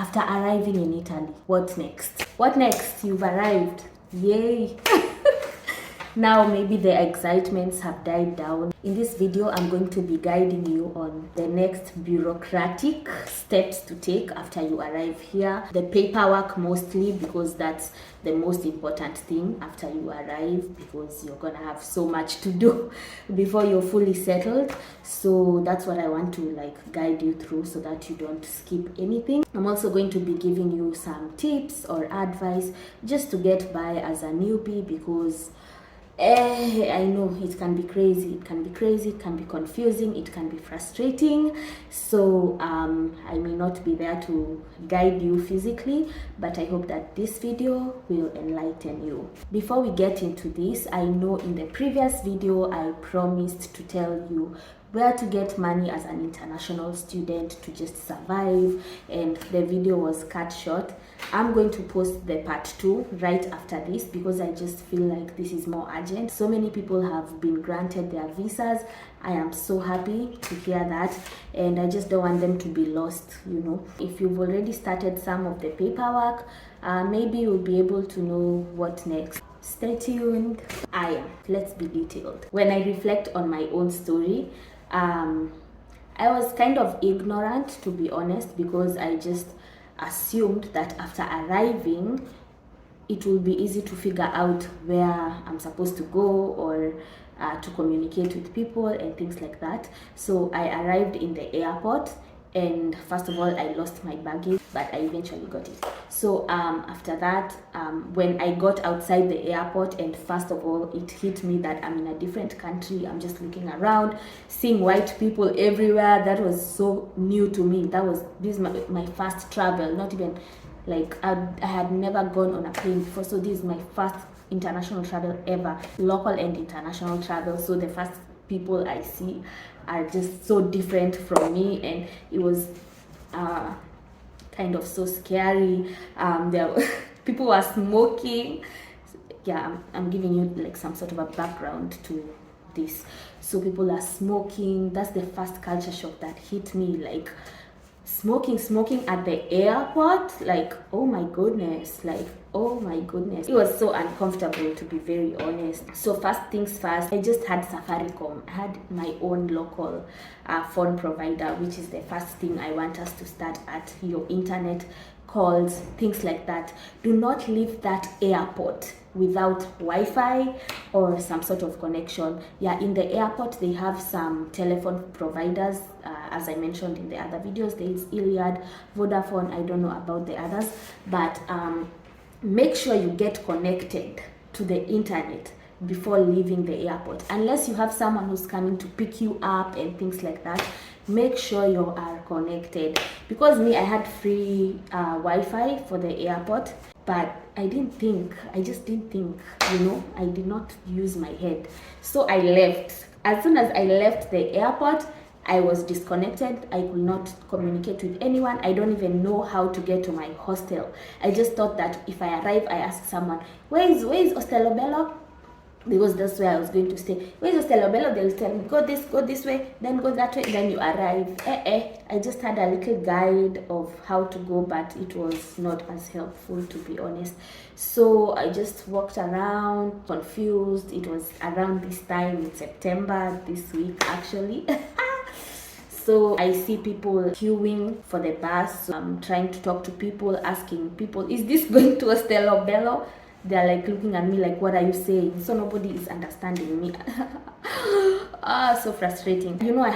After arriving in Italy, what next? What next? You've arrived. Yay! Now maybe the excitements have died down. In this video, I'm going to be guiding you on the next bureaucratic steps to take after you arrive here. The paperwork mostly, because that's the most important thing after you arrive, because you're gonna have so much to do before you're fully settled. So that's what I want to guide you through so that you don't skip anything. I'm also going to be giving you some tips or advice just to get by as a newbie, because I know it can be crazy, it can be confusing, it can be frustrating. So I may not be there to guide you physically, but I hope that this video will enlighten you. Before we get into this, I know in the previous video I promised to tell you where to get money as an international student to just survive, and the video was cut short. I'm going to post the part 2 right after this because I just feel like this is more urgent. So many people have been granted their visas. I am so happy to hear that, and I just don't want them to be lost, you know. If you've already started some of the paperwork, maybe you'll be able to know what next. Stay tuned. Let's be detailed. When I reflect on my own story, I was kind of ignorant, to be honest, because I just assumed that after arriving it will be easy to figure out where I'm supposed to go or to communicate with people and things like that. So I arrived in the airport, and first of all I lost my baggage, but I eventually got it. So after that, when I got outside the airport, and first of all it hit me that I'm in a different country. I'm just looking around, seeing white people everywhere. That was so new to me. This is my first travel, not even like I had never gone on a plane before, so this is my first international travel ever, local and international travel. So the first people I see are just so different from me, and it was kind of so scary. People were smoking. Yeah, I'm giving you like some sort of a background to this. So people are smoking. That's the first culture shock that hit me, like smoking at the airport. Like, oh my goodness, it was so uncomfortable, to be very honest. So first things first, I just had Safaricom. I had my own local phone provider, which is the first thing I want us to start at. Your internet calls, things like that. Do not leave that airport without Wi-Fi or some sort of connection. Yeah, in the airport they have some telephone providers, as I mentioned in the other videos. There is Iliad, Vodafone. I don't know about the others, but make sure you get connected to the internet before leaving the airport. Unless you have someone who's coming to pick you up and things like that, make sure you are connected. Because me, I had free Wi-Fi for the airport, but I just didn't think, you know, I did not use my head. So I left. As soon as I left the airport, I was disconnected. I could not communicate with anyone. I don't even know how to get to my hostel. I just thought that if I arrive, I ask someone, where is Ostello Bello? Because that's where I was going to stay. Where is Ostello Bello? They'll tell me, go this way, then go that way, then you arrive. I just had a little guide of how to go, but it was not as helpful, to be honest. So I just walked around confused. It was around this time in September, this week actually. So I see people queuing for the bus. So I'm trying to talk to people, asking people, is this going to Ostello Bello? They're like looking at me like, what are you saying? So nobody is understanding me. So frustrating. You know, I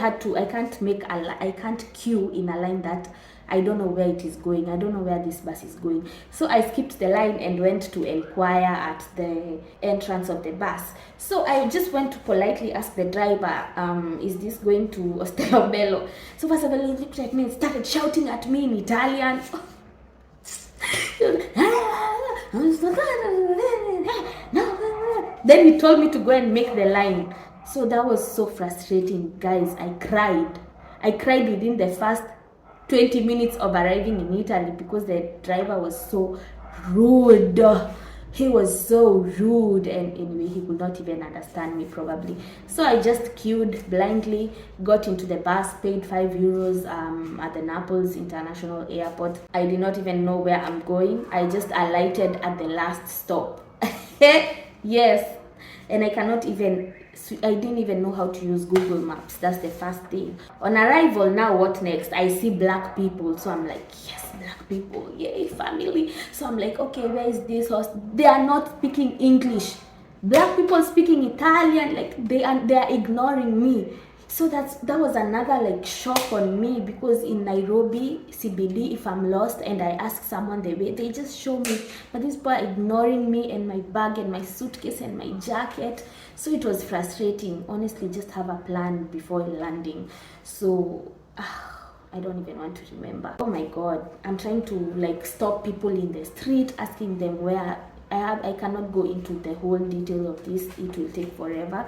can't queue in a line that I don't know where it is going. I don't know where this bus is going. So I skipped the line and went to inquire at the entrance of the bus. So I just went to politely ask the driver, is this going to Ostello Bello? So first of all, he looked at me and started shouting at me in Italian. Then he told me to go and make the line. So that was so frustrating, guys. I cried within the first 20 minutes of arriving in Italy because the driver was so rude. He was so rude, and anyway, he could not even understand me probably. So I just queued blindly, got into the bus, paid €5 at the Naples International Airport. I did not even know where I'm going. I just alighted at the last stop. Yes, and I didn't even know how to use Google Maps. That's the first thing. On arrival, now what next? I see black people, so I'm like, yes, black people, yay, family. So I'm like, okay, where is this house? They are not speaking English. Black people speaking Italian, like they are ignoring me. So that was another like shock on me, because in Nairobi CBD, if I'm lost and I ask someone the way, they just show me, but these people are ignoring me and my bag and my suitcase and my jacket. So it was frustrating. Honestly, just have a plan before landing. So I don't even want to remember. Oh my god, I'm trying to like stop people in the street, asking them where I cannot go into the whole detail of this, it will take forever,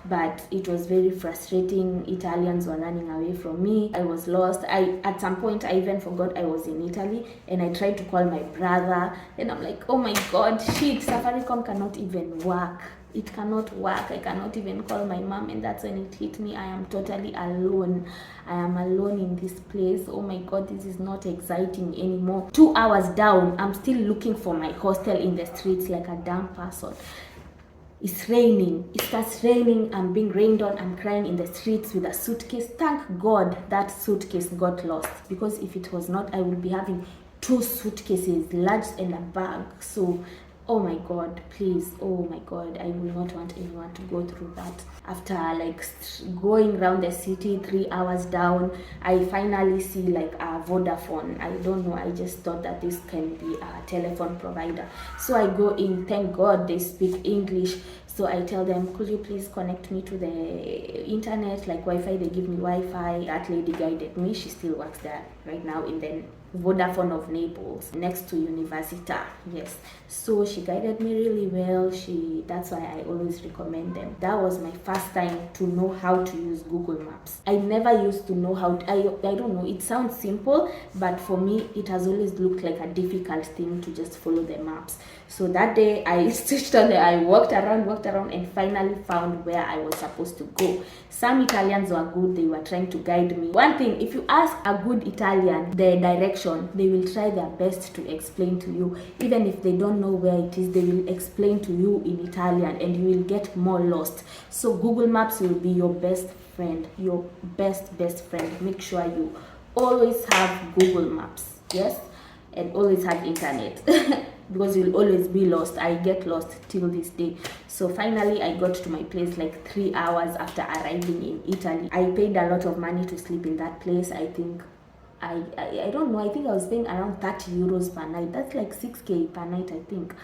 but it was very frustrating. Italians were running away from me. I was lost. At some point I even forgot I was in Italy, and I tried to call my brother, and I'm like, oh my god, shit, Safaricom cannot even work. It cannot work. I cannot even call my mom, and that's when it hit me. I am totally alone. I am alone in this place. Oh my god, this is not exciting anymore. 2 hours down, I'm still looking for my hostel in the streets like a damn person. It's raining. It starts raining. I'm being rained on. I'm crying in the streets with a suitcase. Thank god that suitcase got lost, because if it was not, I would be having 2 suitcases, large and a bag. So oh my god, please, oh my god, I will not want anyone to go through that. After like going around the city, 3 hours down, I finally see like a Vodafone. I don't know, I just thought that this can be a telephone provider. So I go in, thank god they speak English. So I tell them, could you please connect me to the internet, like Wi-Fi? They give me Wi-Fi. That lady guided me. She still works there right now in the Vodafone of Naples, next to Università. Yes. So she guided me really well. That's why I always recommend them. That was my first time to know how to use Google Maps. I never used to know how to, I don't know, it sounds simple, but for me it has always looked like a difficult thing to just follow the maps. So that day I switched on there. I walked around and finally found where I was supposed to go. Some Italians were good. They were trying to guide me. One thing, if you ask a good Italian the direction, they will try their best to explain to you. Even if they don't know where it is, they will explain to you in Italian, and you will get more lost. So Google Maps will be your best friend, your best friend. Make sure you always have Google Maps, yes, and always have internet. Because you'll always be lost. I get lost till this day. So finally I got to my place like 3 hours after arriving in Italy. I paid a lot of money to sleep in that place. I think I don't know, I think I was paying around €30 per night. That's like 6k per night, I think.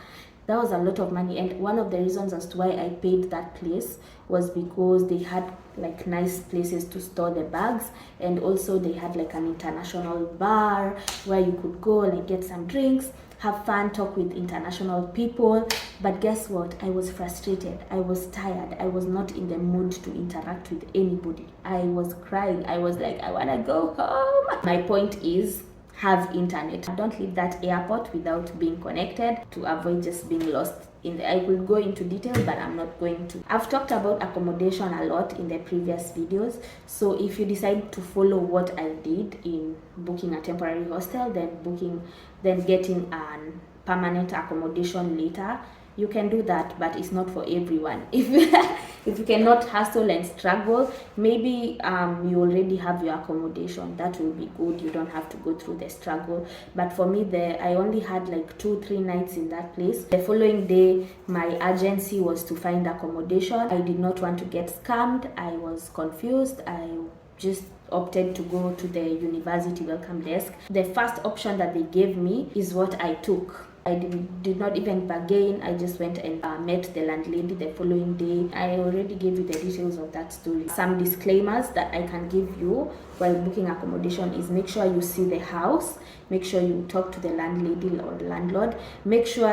That was a lot of money, and one of the reasons as to why I paid that place was because they had like nice places to store the bags, and also they had like an international bar where you could go like get some drinks, have fun, talk with international people. But guess what? I was frustrated. I was tired. I was not in the mood to interact with anybody. I was crying. I was like, I want to go home. My point is, have internet. Don't leave that airport without being connected, to avoid just being lost in the, I will go into detail, but I'm not going to. I've talked about accommodation a lot in the previous videos. So if you decide to follow what I did in booking a temporary hostel, then getting an permanent accommodation later, you can do that, but it's not for everyone. If you cannot hustle and struggle, maybe you already have your accommodation. That will be good. You don't have to go through the struggle. But for me, I only had like 2-3 nights in that place. The following day, my urgency was to find accommodation. I did not want to get scammed. I was confused. I just opted to go to the university welcome desk. The first option that they gave me is what I took. I did not even bargain. I just went and met the landlady the following day. I already gave you the details of that story. Some disclaimers that I can give you while booking accommodation is: make sure you see the house, make sure you talk to the landlady or the landlord, make sure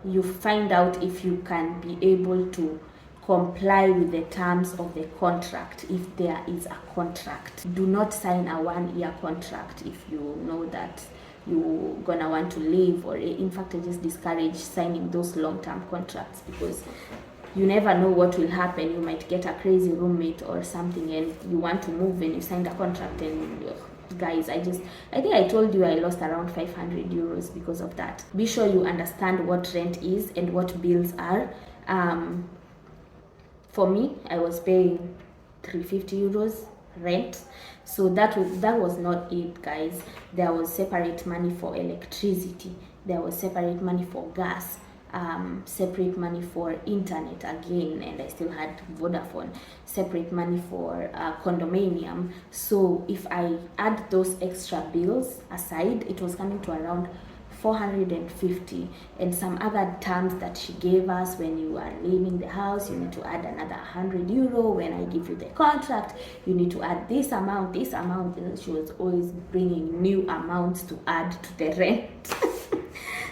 you find out if you can be able to comply with the terms of the contract, if there is a contract. Do not sign a 1-year contract if you know that you're gonna want to leave, or in fact I just discourage signing those long-term contracts, because you never know what will happen. You might get a crazy roommate or something, and you want to move and you signed a contract, and guys, I think I told you I lost around 500 euros because of that. Be sure you understand what rent is and what bills are. For me, I was paying 350 euros rent, so that was not it, guys. There was separate money for electricity, there was separate money for gas, separate money for internet again, and I still had Vodafone, separate money for condominium. So if I add those extra bills aside, it was coming to around 450, and some other terms that she gave us: when you are leaving the house, you need to add another 100 euro. When I give you the contract, you need to add this amount, this amount. And she was always bringing new amounts to add to the rent.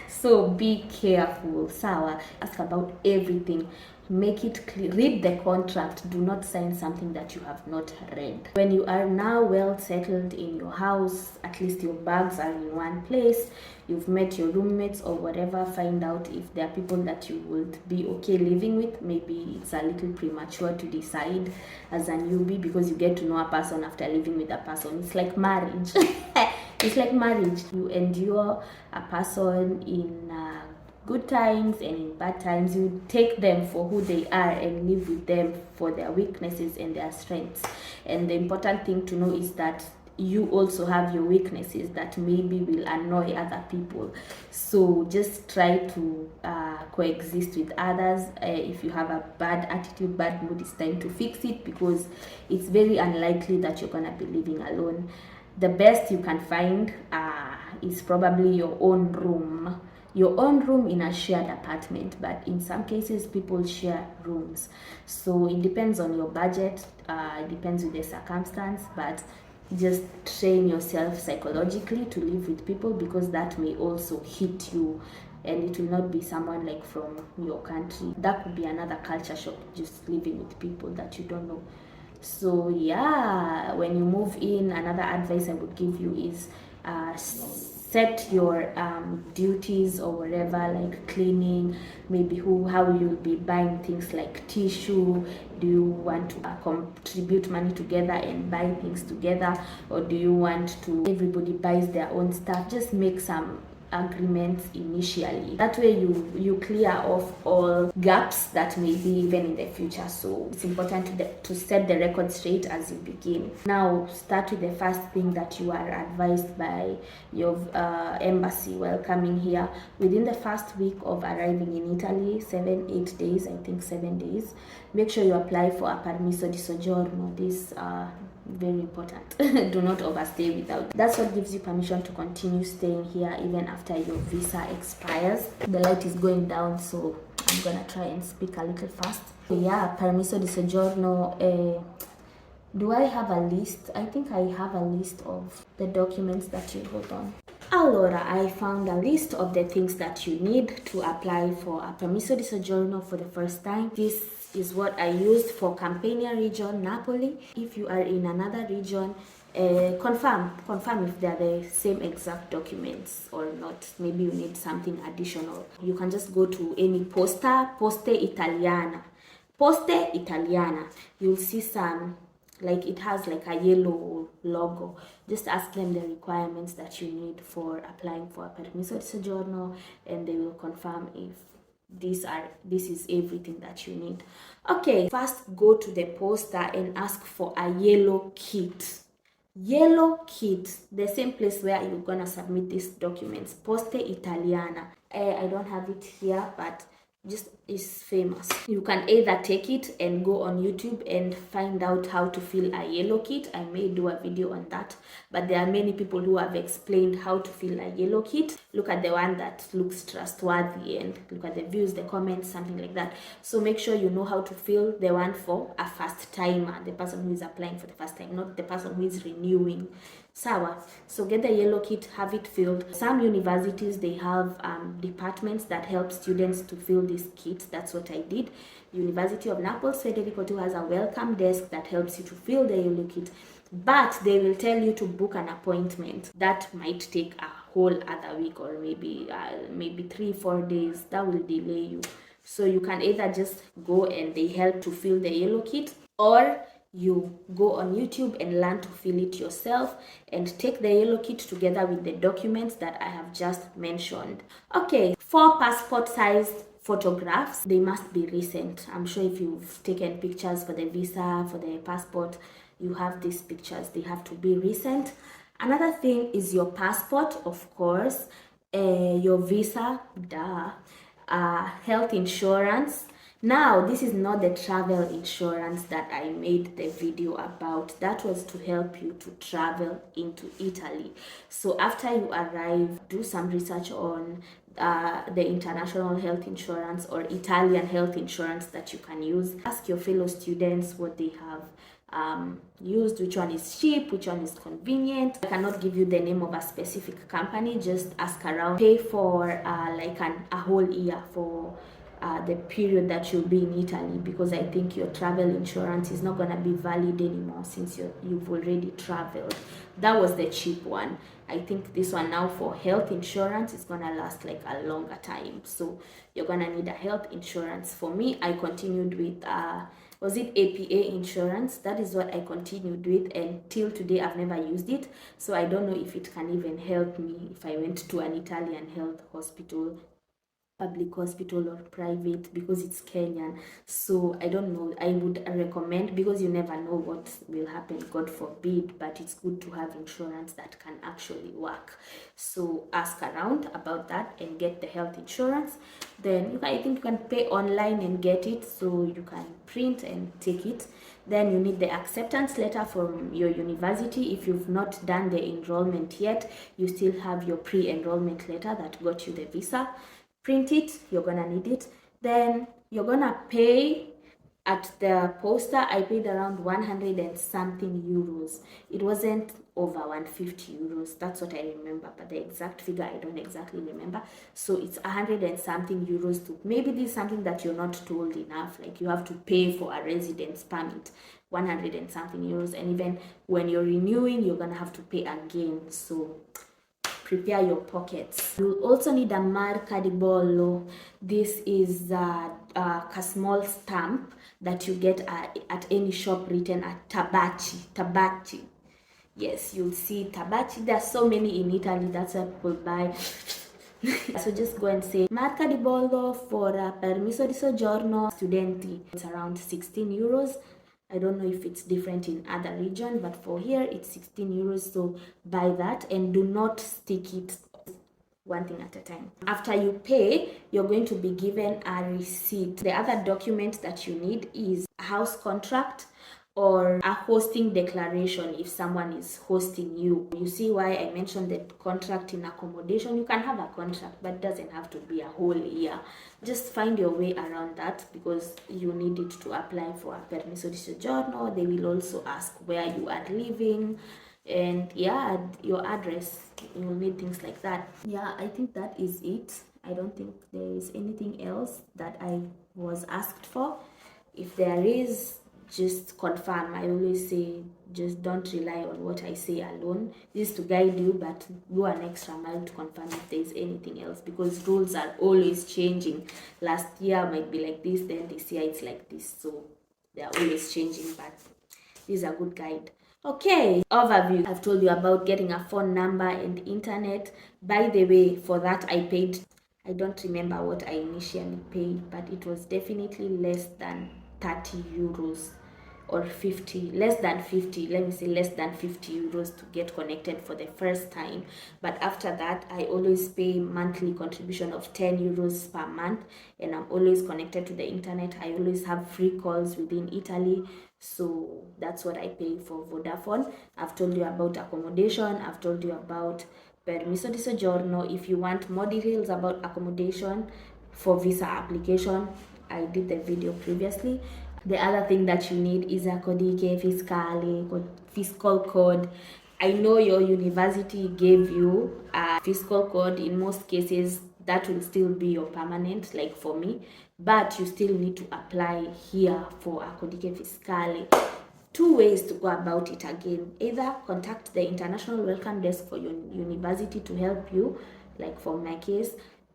So be careful, sawa. Ask about everything. Make it clear. Read the contract. Do not sign something that you have not read. When you are now well settled in your house, at least your bags are in one place, you've met your roommates or whatever, find out if there are people that you would be okay living with. Maybe it's a little premature to decide as a newbie, because you get to know a person after living with a person. It's like marriage. It's like marriage. You endure a person in good times and in bad times. You take them for who they are and live with them for their weaknesses and their strengths. And the important thing to know is that you also have your weaknesses that maybe will annoy other people. So just try to coexist with others. If you have a bad attitude, bad mood, it's time to fix it, because it's very unlikely that you're gonna be living alone. The best you can find is probably your own room. Your own room in a shared apartment, but in some cases people share rooms. So it depends on your budget, it depends with the circumstance, but just train yourself psychologically to live with people, because that may also hit you, and it will not be someone like from your country. That could be another culture shock, just living with people that you don't know. So yeah, when you move in, another advice I would give you is set your duties or whatever, like cleaning, maybe how you'll be buying things like tissue. Do you want to contribute money together and buy things together, or do you want to everybody buys their own stuff? Just make some agreements initially. That way you clear off all gaps that may be even in the future. So it's important to set the record straight as you begin. Now start with the first thing that you are advised by your embassy welcoming here. Within the first week of arriving in Italy, 7-8 days, I think 7 days, make sure you apply for a permesso di soggiorno. This very important. Do not overstay without. That's what gives you permission to continue staying here even after your visa expires. The light is going down, so I'm gonna try and speak a little fast. Yeah, permesso di soggiorno. Do I have a list? I think I have a list of the documents that you hold on. Allora, I found a list of the things that you need to apply for a permesso di soggiorno for the first time. This is what I used for Campania region, Napoli. If you are in another region, confirm if they are the same exact documents or not. Maybe you need something additional. You can just go to any poste italiana. You'll see some, like it has like a yellow logo. Just ask them the requirements that you need for applying for a permesso di soggiorno, and they will confirm if this is everything that you need. Okay, first go to the posta and ask for a yellow kit. The same place where you're gonna submit these documents. Poste Italiana. I don't have it here, but just is famous. You can either take it and go on YouTube and find out how to fill a yellow kit. I may do a video on that, but there are many people who have explained how to fill a yellow kit. Look at the one that looks trustworthy and look at the views, the comments, something like that. So make sure you know how to fill the one for a first timer, the person who is applying for the first time, not the person who is renewing. Sawa. So get the yellow kit, have it filled. Some universities, they have departments that help students to fill these kits. That's what I did. University of Naples, Federico too has a welcome desk that helps you to fill the yellow kit. But they will tell you to book an appointment. That might take a whole other week, or maybe 3-4 days. That will delay you. So you can either just go and they help to fill the yellow kit, or you go on YouTube and learn to fill it yourself and take the yellow kit together with the documents that I have just mentioned. Okay, 4 passport sized photographs. They must be recent. I'm sure if you've taken pictures for the visa, for the passport, you have these pictures. They have to be recent. Another thing is your passport, of course, your visa, health insurance. Now, this is not the travel insurance that I made the video about. That was to help you to travel into Italy. So after you arrive, do some research on the international health insurance or Italian health insurance that you can use. Ask your fellow students what they have used, which one is cheap, which one is convenient. I cannot give you the name of a specific company, just ask around. Pay for like a whole year for the period that you'll be in Italy, because I think your travel insurance is not going to be valid anymore since you've already traveled. That was the cheap one. I think this one now for health insurance is going to last like a longer time, so you're going to need a health insurance. For me, I continued with was it APA insurance? That is what I continued with, and till today I've never used it, so I don't know if it can even help me if I went to an Italian health hospital, public hospital or private, because it's Kenyan. So I don't know. I would recommend, because you never know what will happen, God forbid, but it's good to have insurance that can actually work. So ask around about that and get the health insurance. Then I think you can pay online and get it, so you can print and take it. Then you need the acceptance letter from your university. If you've not done the enrollment yet, you still have your pre-enrollment letter that got you the visa. Print it, you're gonna need it. Then you're gonna pay at the poster. I paid around 100 and something euros. It wasn't over 150 euros. That's what I remember, but the exact figure I don't exactly remember. So it's 100 and something euros to, maybe this is something that you're not told enough, like you have to pay for a residence permit, 100 and something euros, and even when you're renewing, you're gonna have to pay again. So prepare your pockets. You'll also need a marca di bollo. This is a small stamp that you get at any shop written at Tabacci. Yes, you'll see Tabacci. There are so many in Italy, that's why people buy. So just go and say marca di bollo for permesso di soggiorno studenti. It's around 16 euros. I don't know if it's different in other region, but for here it's 16 euros. So buy that and do not stick it, one thing at a time. After you pay, you're going to be given a receipt. The other document that you need is a house contract or a hosting declaration if someone is hosting you. You see why I mentioned the contract in accommodation. You can have a contract, but it doesn't have to be a whole year. Just find your way around that, because you need it to apply for a permesso di soggiorno. They will also ask where you are living, and yeah, your address. You will need things like that. Yeah, I think that is it. I don't think there is anything else that I was asked for. If there is, just confirm. I always say, just don't rely on what I say alone. This is to guide you, but go an extra mile to confirm if there is anything else, because rules are always changing. Last year might be like this, then this year it's like this, so they are always changing, but this is a good guide. Okay, overview. I've told you about getting a phone number and internet. By the way, for that I paid, I don't remember what I initially paid, but it was definitely less than 30 euros or 50, less than 50, let me say less than 50 euros to get connected for the first time. But after that, I always pay monthly contribution of 10 euros per month, and I'm always connected to the internet. I always have free calls within Italy, so that's what I pay for Vodafone. I've told you about accommodation. I've told you about permesso di soggiorno. If you want more details about accommodation for visa application, I did the video previously. The other thing that you need is a codice fiscale, fiscal code. I know your university gave you a fiscal code. In most cases, that will still be your permanent, like for me, but you still need to apply here for a codice fiscale two ways to go about it again. Either contact the international welcome desk for your university to help you, like for my case.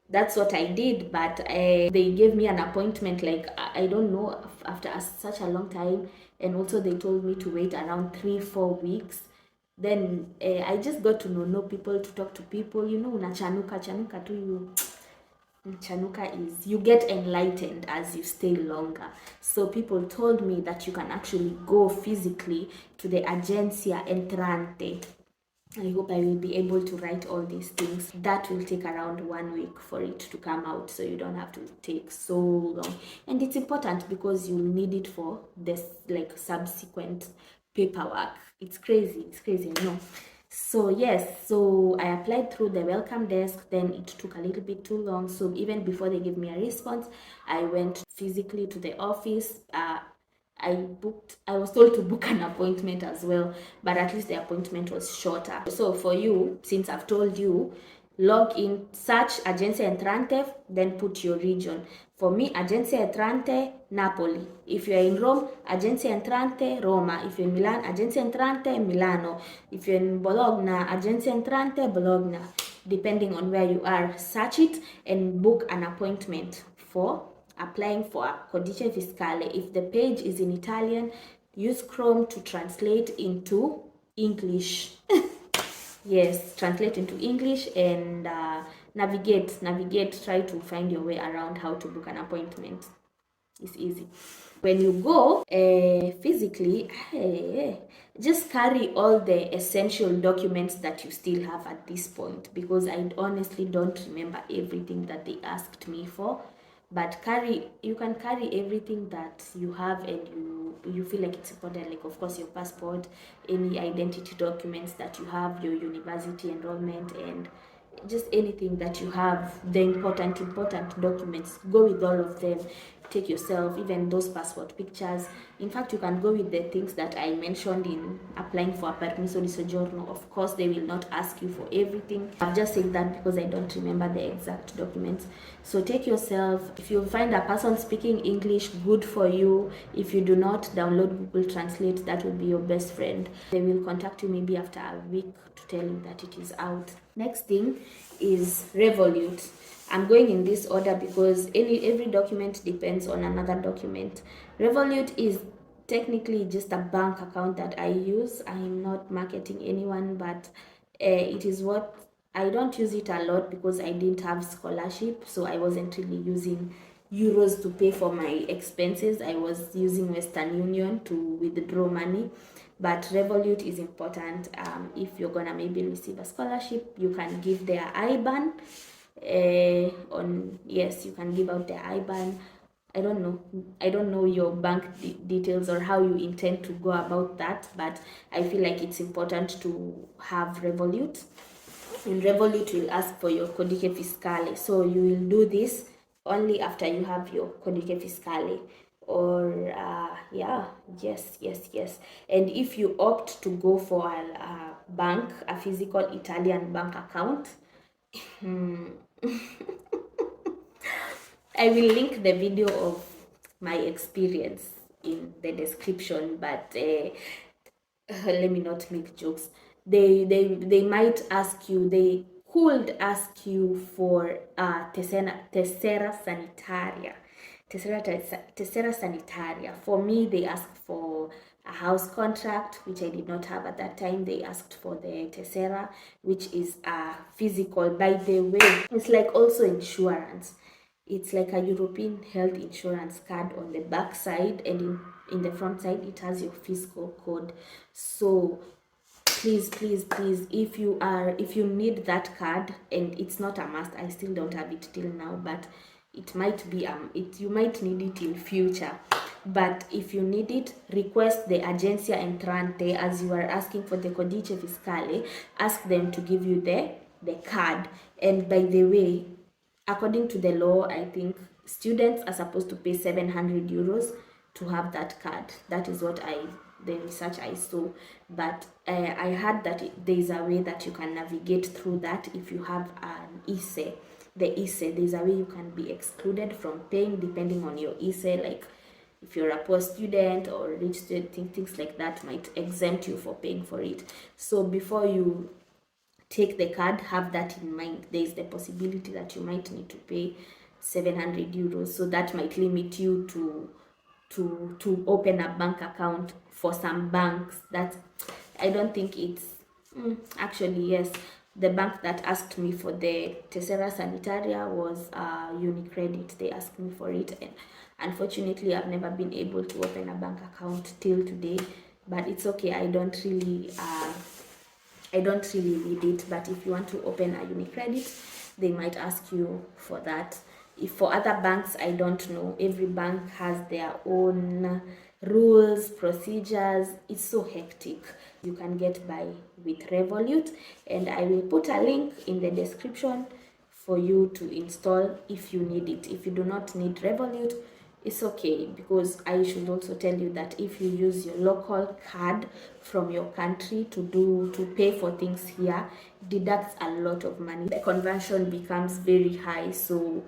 That's what I did, but they gave me an appointment, like, I don't know, after such a long time, and also they told me to wait around 3-4 weeks. Then I just got to know people, to talk to people, unachanuka tu you. Chanuka is you get enlightened as you stay longer. So people told me that you can actually go physically to the Agencia Entrante. I hope I will be able to write all these things. That will take around 1 week for it to come out, so you don't have to take so long. And it's important because you'll need it for this, like, subsequent paperwork. It's crazy, no. So yes, so I applied through the welcome desk, then it took a little bit too long. So even before they gave me a response, I went physically to the office. I was told to book an appointment as well, but at least the appointment was shorter. So for you, since I've told you, log in, search Agencia Entrante, then put your region. For me, Agencia Entrante, Napoli. If you're in Rome, Agencia Entrante, Roma. If you're in Milan, Agencia Entrante, Milano. If you're in Bologna, Agencia Entrante, Bologna. Depending on where you are, search it and book an appointment for applying for a Codice Fiscale. If the page is in Italian, use Chrome to translate into English. Yes, translate into English and navigate, try to find your way around how to book an appointment. It's easy. When you go physically, just carry all the essential documents that you still have at this point, because I honestly don't remember everything that they asked me for. But you can carry everything that you have and you feel like it's important, like of course your passport, any identity documents that you have, your university enrollment, and just anything that you have, the important documents. Go with all of them. Take yourself, even those passport pictures. In fact, you can go with the things that I mentioned in applying for a permesso di soggiorno. Of course, they will not ask you for everything. I've just said that because I don't remember the exact documents. So take yourself. If you find a person speaking English, good for you. If you do not, download Google Translate. That will be your best friend. They will contact you maybe after a week to tell you that it is out. Next thing is Revolut. I'm going in this order because every document depends on another document. Revolut is technically just a bank account that I use. I'm not marketing anyone, but it is what I don't use it a lot because I didn't have scholarship, so I wasn't really using euros to pay for my expenses. I was using Western Union to withdraw money. But Revolut is important. If you're gonna maybe receive a scholarship, you can give their IBAN. You can give out the IBAN. I don't know your bank details or how you intend to go about that, but I feel like it's important to have Revolut. And Revolut will ask for your Codice Fiscale, so you will do this only after you have your Codice Fiscale. Or yes. And if you opt to go for a bank, a physical Italian bank account, I will link the video of my experience in the description, but let me not make jokes. They might ask you, they could ask you for tessera sanitaria. Tessera sanitaria. For me, they asked for a house contract, which I did not have at that time. They asked for the tessera, which is a physical. By the way, it's like also insurance. It's like a European health insurance card on the back side, and in the front side it has your fiscal code. So please, if you need that card, and it's not a must, I still don't have it till now, but it might be you might need it in future. But if you need it, request the Agencia Entrante. As you are asking for the Codice Fiscale, ask them to give you the card. And by the way, according to the law, I think students are supposed to pay 700 euros to have that card. That is what the research I saw. But I heard that there is a way that you can navigate through that if you have an ISE. The ISE, there's a way you can be excluded from paying depending on your ISE. Like, if you're a poor student or rich student, things like that might exempt you for paying for it. So before you take the card, have that in mind. There is the possibility that you might need to pay 700 euros, so that might limit you to open a bank account for some banks. That I don't think it's actually, yes, the bank that asked me for the Tessera Sanitaria was Unicredit. They asked me for it, and unfortunately I've never been able to open a bank account till today, but it's okay. I don't really need it. But if you want to open a Unicredit, they might ask you for that. If for other banks, I don't know. Every bank has their own rules, procedures. It's so hectic. You can get by with Revolut, and I will put a link in the description for you to install if you need it. If you do not need Revolut, it's okay, because I should also tell you that if you use your local card from your country to pay for things here, it deducts a lot of money. The conversion becomes very high, so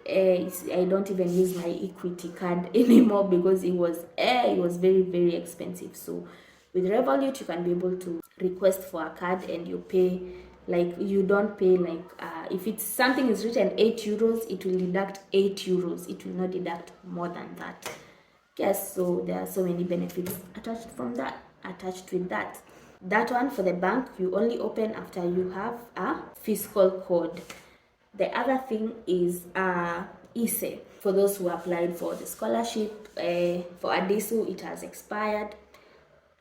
I don't even use my Equity card anymore because it was very expensive. So with Revolut, you can be able to request for a card, and you pay, like, you don't pay like if it's something is written 8 euros, it will deduct 8 euros. It will not deduct more than that. Yes, so there are so many benefits attached with that. That one for the bank, you only open after you have a fiscal code. The other thing is ISE. For those who applied for the scholarship, for Adisu, it has expired.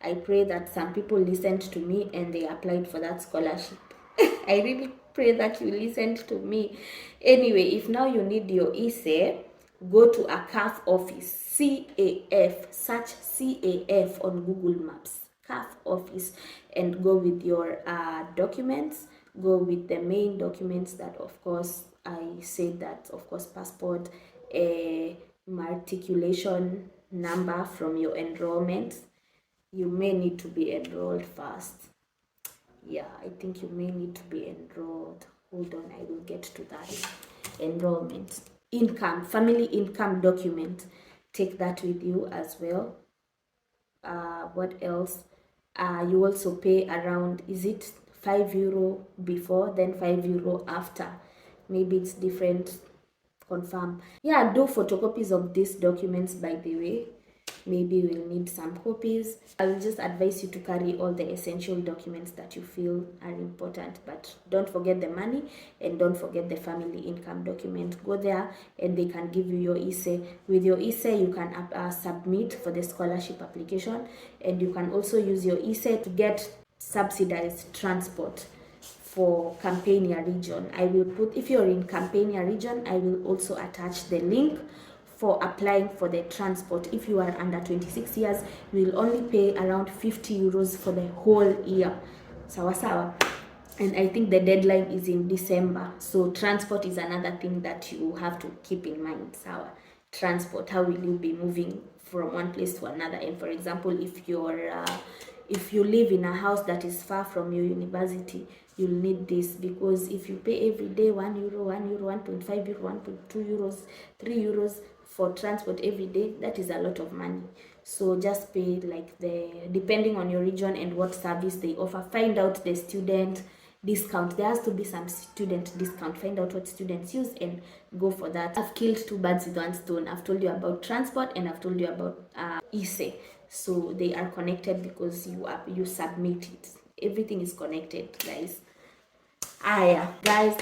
I pray that some people listened to me and they applied for that scholarship. I really pray that you listened to me. Anyway, if now you need your ISE, go to a CAF office, CAF, search CAF on Google Maps, CAF office, and go with your documents. Go with the main documents that, of course, I said that, of course, passport, a matriculation number from your enrollment. You may need to be enrolled first. Yeah, I think you may need to be enrolled. Hold on, I will get to that. Enrollment. Income, family income document. Take that with you as well. What else? You also pay around, is it €5 before, then €5 after? Maybe it's different. Confirm. Yeah, do photocopies of these documents, by the way. Maybe we'll need some copies. I will just advise you to carry all the essential documents that you feel are important, but don't forget the money and don't forget the family income document. Go there and they can give you your ISE. With your ISE, you can submit for the scholarship application, and you can also use your ISE to get subsidized transport for Campania region. I will put, if you're in Campania region, I will also attach the link for applying for the transport. If you are under 26 years, you will only pay around €50 for the whole year. Sawa sawa. And I think the deadline is in December. So transport is another thing that you have to keep in mind. Sawa. Transport, how will you be moving from one place to another? And for example, if you live in a house that is far from your university, you'll need this, because if you pay every day €1, €1, €1.5, €1.2, €3 for transport every day, that is a lot of money. So just pay like depending on your region and what service they offer. Find out the student discount. There has to be some student discount. Find out what students use and go for that. I've killed two birds with one stone. I've told you about transport and I've told you about ISE. So they are connected because you submit it. Everything is connected, guys. Yeah, guys,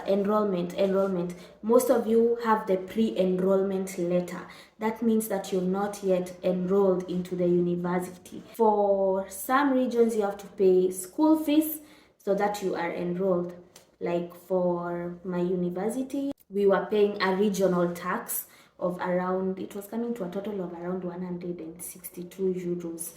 enrollment. Most of you have the pre-enrollment letter. That means that you're not yet enrolled into the university. For some regions, you have to pay school fees so that you are enrolled. Like for my university, we were paying a regional tax of around, it was coming to a total of around €162.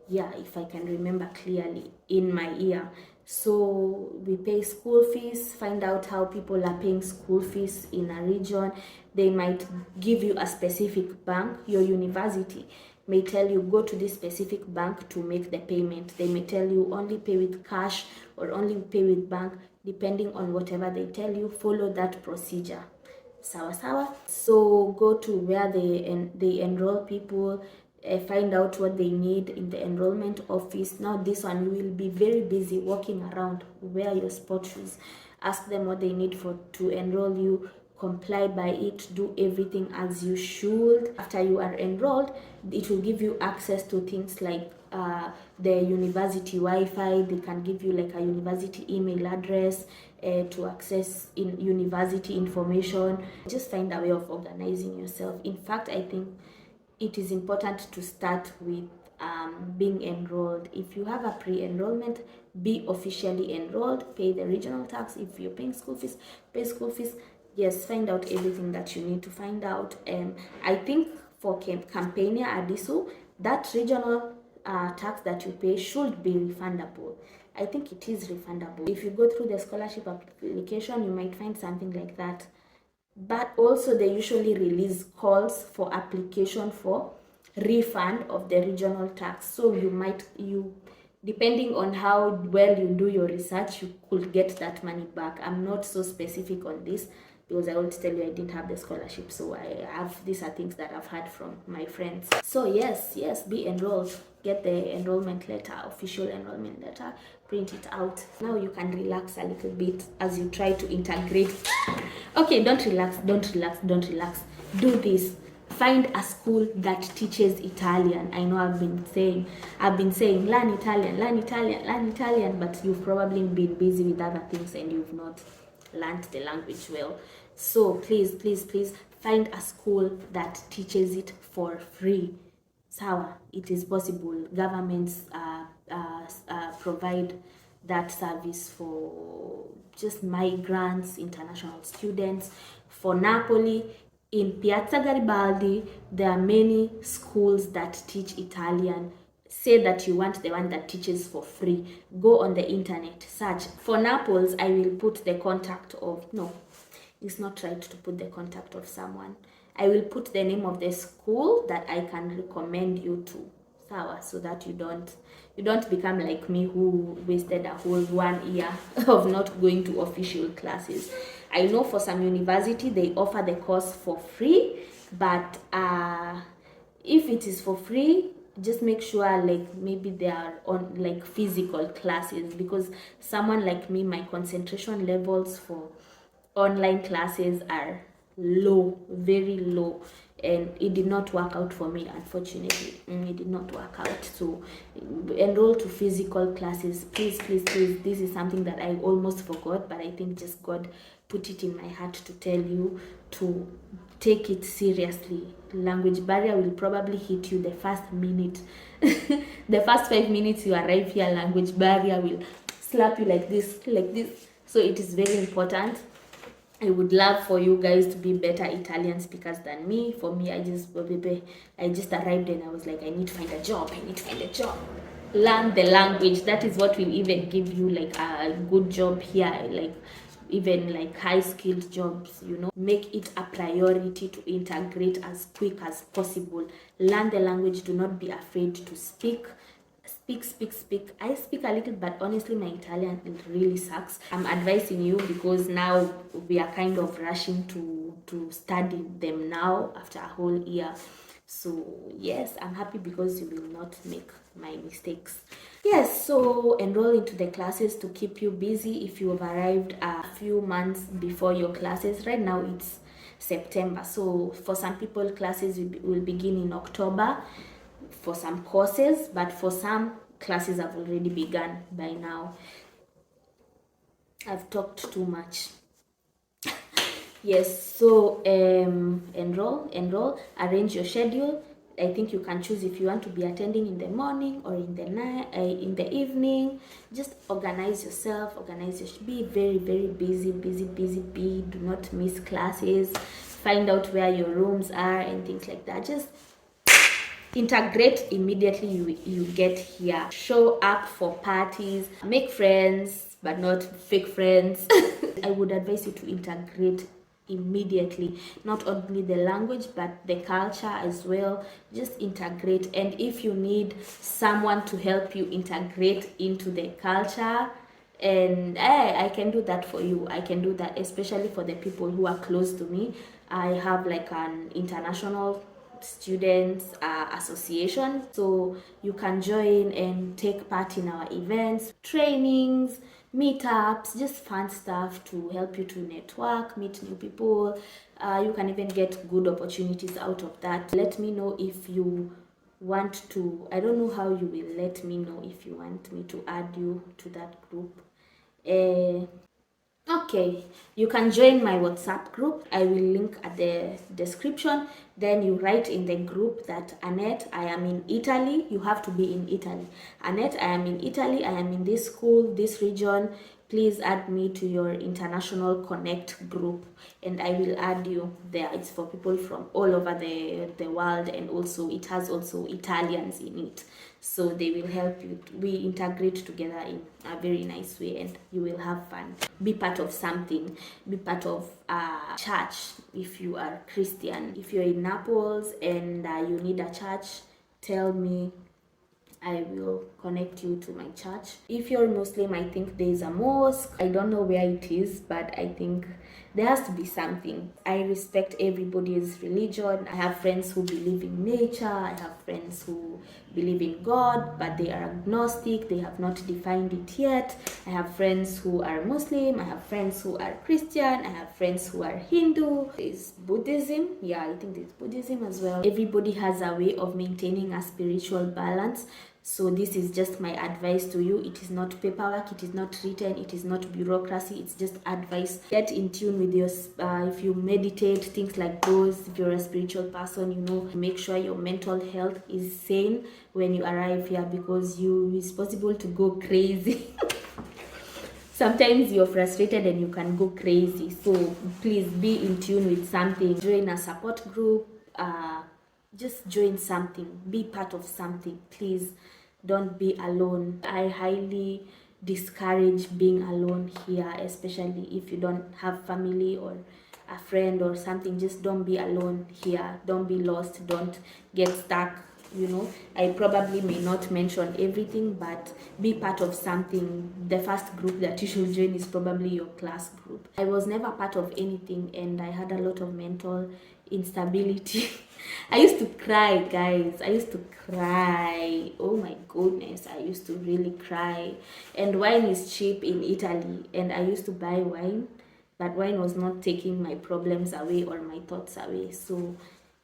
Yeah, if I can remember clearly in my year. So we pay school fees. Find out how people are paying school fees in a region. They might give you a specific bank. Your university may tell you go to this specific bank to make the payment. They may tell you only pay with cash or only pay with bank. Depending on whatever they tell you, follow that procedure. Sawa sawa. So go to where they enroll people, find out what they need in the enrollment office. Now this one, you will be very busy walking around. Wear your sport shoes, ask them what they need for to enroll you, comply by it, do everything as you should. After you are enrolled, it will give you access to things like the university Wi-Fi. They can give you like a university email address to access in university information. Just find a way of organizing yourself. In fact, I think it is important to start with being enrolled. If you have a pre-enrollment, be officially enrolled, pay the regional tax. If you're paying school fees, pay school fees. Yes, find out everything that you need to find out. I think for Campania, Adisu, that regional tax that you pay should be refundable. I think it is refundable. If you go through the scholarship application, you might find something like that. But also they usually release calls for application for refund of the regional tax. So you depending on how well you do your research, you could get that money back. I'm not so specific on this because I want to tell you I didn't have the scholarship, so these are things that I've heard from my friends. So yes, be enrolled, get the enrollment letter, official enrollment letter, print it out. Now you can relax a little bit as you try to integrate. Okay, don't relax. Do this. Find a school that teaches Italian. I know I've been saying learn Italian, but you've probably been busy with other things and you've not learned the language well. So please find a school that teaches it for free. Sawa, it is possible. Governments provide that service for just migrants, international students. For Napoli, in Piazza Garibaldi, there are many schools that teach Italian. Say that you want the one that teaches for free. Go on the internet, search. For Naples, I will put the contact of, no, it's not right to put the contact of someone. I will put the name of the school that I can recommend you to. Sawa, so that you don't become like me who wasted a whole 1 year of not going to official classes. I know for some university they offer the course for free, but if it is for free, just make sure like maybe they are on like physical classes, because someone like me, my concentration levels for online classes are low, very low, and it did not work out for me, unfortunately. It did not work out. So enroll to physical classes, please. This is something that I almost forgot, but I think just God put it in my heart to tell you to take it seriously. Language barrier will probably hit you the first minute. The first 5 minutes you arrive here, language barrier will slap you like this. So it is very important. I would love for you guys to be better Italian speakers than me. For me, I just arrived and I was like, I need to find a job. Learn the language. That is what will even give you like a good job here, like even like high skilled jobs, Make it a priority to integrate as quick as possible. Learn the language. Do not be afraid to speak. Speak. I speak a little, but honestly my Italian, it really sucks. I'm advising you because now we are kind of rushing to study them now after a whole year. So yes, I'm happy because you will not make my mistakes. Yes, so enroll into the classes to keep you busy if you have arrived a few months before your classes. Right now it's September, so for some people classes will begin in October for some courses, but for some classes have already begun by now. I've talked too much. Yes, so enroll, arrange your schedule. I think you can choose if you want to be attending in the morning or in the night, in the evening. Just organize yourself, be very, very busy. Do not miss classes. Find out where your rooms are and things like that. Just integrate immediately you get here. Show up for parties, make friends, but not fake friends. I would advise you to integrate immediately, not only the language but the culture as well. Just integrate, and if you need someone to help you integrate into the culture, And I can do that for you. I can do that, especially for the people who are close to me. I have like an international students association, so you can join and take part in our events, trainings, meetups, just fun stuff to help you to network, meet new people. You can even get good opportunities out of that. Let me know if you want to. I don't know how you will let me know if you want me to add you to that group. Okay, you can join my WhatsApp group. I will link at the description. Then you write in the group that Annette, I am in Italy. You have to be in Italy. Annette, I am in Italy. I am in this school, this region. Please add me to your international connect group, and I will add you there. It's for people from all over the world, and also it has also Italians in it, so they will help you. We integrate together in a very nice way, and you will have fun. Be part of something. Be part of a church if you are Christian. If you're in Naples and you need a church, tell me. I will connect you to my church. If you're Muslim, I think there's a mosque. I don't know where it is, but I think there has to be something. I respect everybody's religion. I have friends who believe in nature. I have friends who believe in God, but they are agnostic. They have not defined it yet. I have friends who are Muslim. I have friends who are Christian. I have friends who are Hindu. There's Buddhism. Yeah, I think there's Buddhism as well. Everybody has a way of maintaining a spiritual balance. So this is just my advice to you. It is not paperwork, it is not written, it is not bureaucracy, it's just advice. Get in tune with your, if you meditate, things like those. If you're a spiritual person, you know, make sure your mental health is sane when you arrive here, because it's possible to go crazy. Sometimes you're frustrated and you can go crazy. So please be in tune with something. Join a support group. Just join something. Be part of something. Please don't be alone. I highly discourage being alone here, especially if you don't have family or a friend or something. Just don't be alone here. Don't be lost. Don't get stuck. You know, I probably may not mention everything, but be part of something. The first group that you should join is probably your class group. I was never part of anything, and I had a lot of mental instability. I used to cry, guys. I used to cry. Oh my goodness, I used to really cry. And wine is cheap in Italy, and I used to buy wine, but wine was not taking my problems away or my thoughts away. So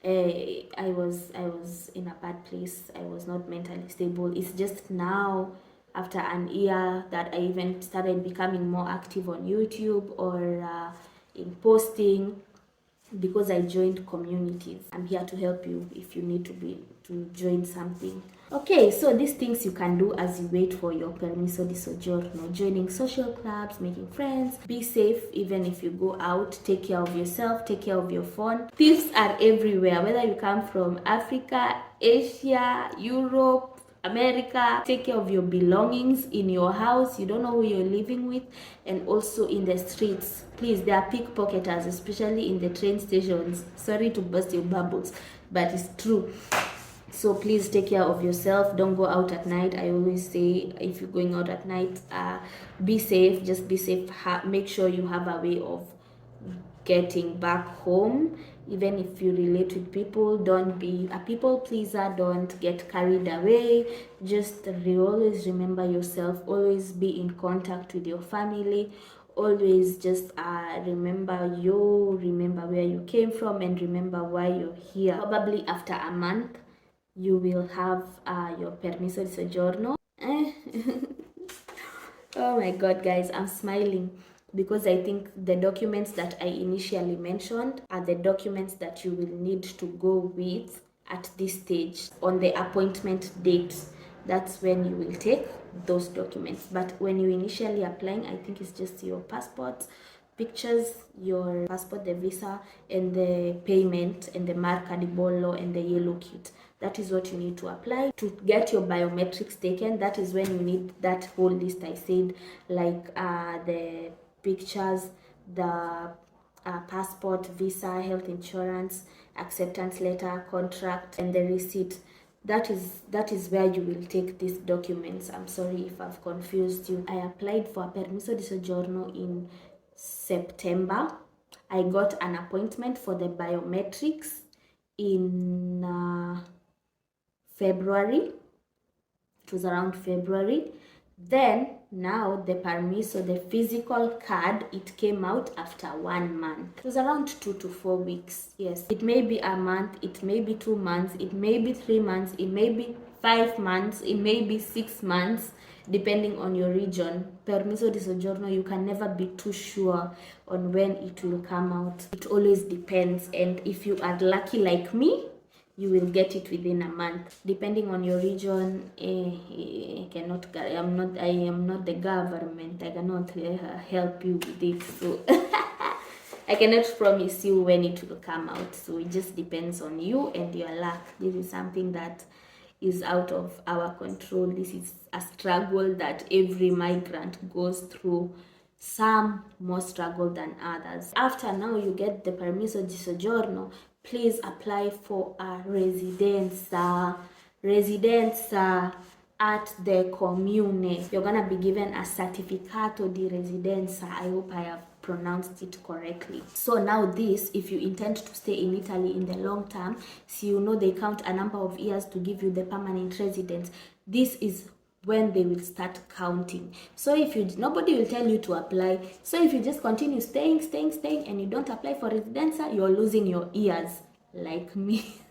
I was in a bad place. I was not mentally stable. It's just now, after an year, that I even started becoming more active on YouTube or in posting, because I joined communities. I'm here to help you if you need to join something. Okay, so these things you can do as you wait for your permesso di soggiorno: joining social clubs, making friends. Be safe even if you go out. Take care of yourself, take care of your phone. Thieves are everywhere, whether you come from Africa, Asia, Europe, America. Take care of your belongings in your house. You don't know who you're living with. And also in the streets, please, there are pickpocketers, especially in the train stations. Sorry to burst your bubbles, but it's true. So please take care of yourself. Don't go out at night. I always say, if you're going out at night, be safe. Just be safe. Make sure you have a way of getting back home. Even if you relate with people, don't be a people pleaser. Don't get carried away. Just always remember yourself. Always be in contact with your family. Always just remember where you came from, and remember why you're here. Probably after a month you will have your permesso di soggiorno. Oh my god, guys, I'm smiling because I think the documents that I initially mentioned are the documents that you will need to go with at this stage. On the appointment date, that's when you will take those documents. But when you initially applying, I think it's just your passport pictures, your passport, the visa, and the payment, and the marca di bollo, and the yellow kit. That is what you need to apply. To get your biometrics taken, that is when you need that whole list I said, like the pictures, the passport, visa, health insurance, acceptance letter, contract, and the receipt. that is where you will take these documents. I'm sorry if I've confused you. I applied for a permesso di soggiorno in September. I got an appointment for the biometrics in February. It was around February. Then now the permesso, the physical card, it came out after 1 month. It was around 2 to 4 weeks. Yes, it may be a month, it may be 2 months, it may be 3 months, it may be 5 months, it may be 6 months, depending on your region. Permesso di soggiorno, you can never be too sure on when it will come out. It always depends, and if you are lucky like me, you will get it within a month, depending on your region. I am not the government. I cannot help you with it, so I cannot promise you when it will come out. So it just depends on you and your luck. This is something that is out of our control. This is a struggle that every migrant goes through, some more struggle than others. After now you get the permesso di soggiorno, please apply for a residenza at the comune. You're gonna be given a certificato di residenza. I hope I have pronounced it correctly. So now this, if you intend to stay in Italy in the long term, so you know they count a number of years to give you the permanent residence, this is when they will start counting. So if you, nobody will tell you to apply. So if you just continue staying and you don't apply for residenza, you're losing your years like me.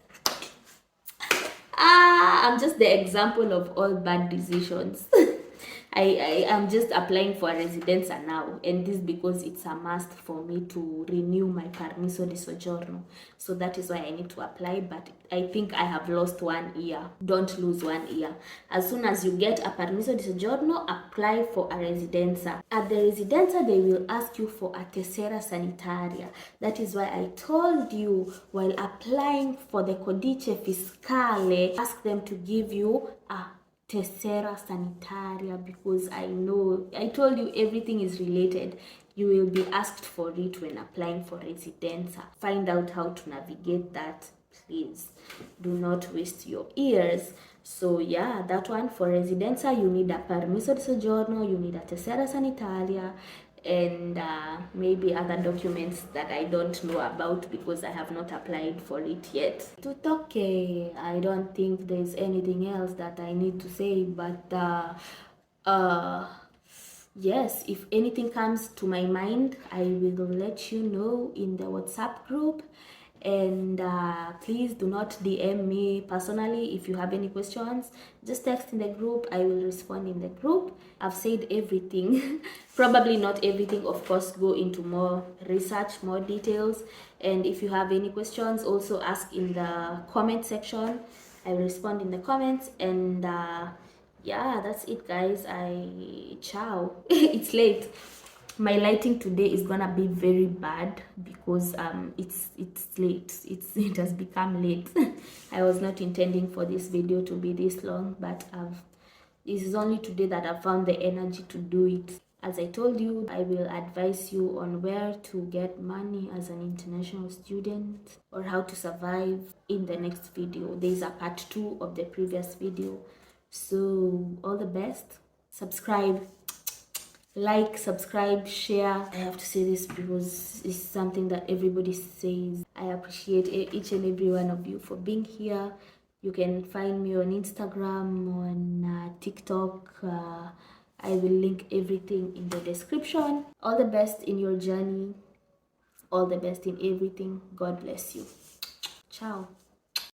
I'm just the example of all bad decisions. I am just applying for a residenza now, and this because it's a must for me to renew my permesso di soggiorno. So that is why I need to apply, but I think I have lost 1 year. Don't lose 1 year. As soon as you get a permesso di soggiorno, apply for a residenza. At the residenza, they will ask you for a tessera sanitaria. That is why I told you while applying for the codice fiscale, ask them to give you a tessera sanitaria, because I know I told you everything is related. You will be asked for it when applying for residenza. Find out how to navigate that. Please do not waste your ears. So yeah, that one for residenza, you need a permesso di soggiorno, you need a tessera sanitaria, and maybe other documents that I don't know about because I have not applied for it yet. Okay, I don't think there's anything else that I need to say, but yes, if anything comes to my mind, I will let you know in the WhatsApp group. And please do not DM me personally if you have any questions. Just text in the group. I will respond in the group. I've said everything. Probably not everything, of course. Go into more research, more details. And if you have any questions, also ask in the comment section. I will respond in the comments. And yeah, that's it, guys. Ciao. It's late. My lighting today is gonna be very bad because it's late. It has become late. I was not intending for this video to be this long, but this is only today that I found the energy to do it. As I told you, I will advise you on where to get money as an international student or how to survive in the next video. There is a part 2 of the previous video. So all the best. Subscribe. Like, subscribe, share. I have to say this because it's something that everybody says. I appreciate each and every one of you for being here. You can find me on Instagram, on TikTok. I will link everything in the description. All the best in your journey. All the best in everything. God bless you. Ciao.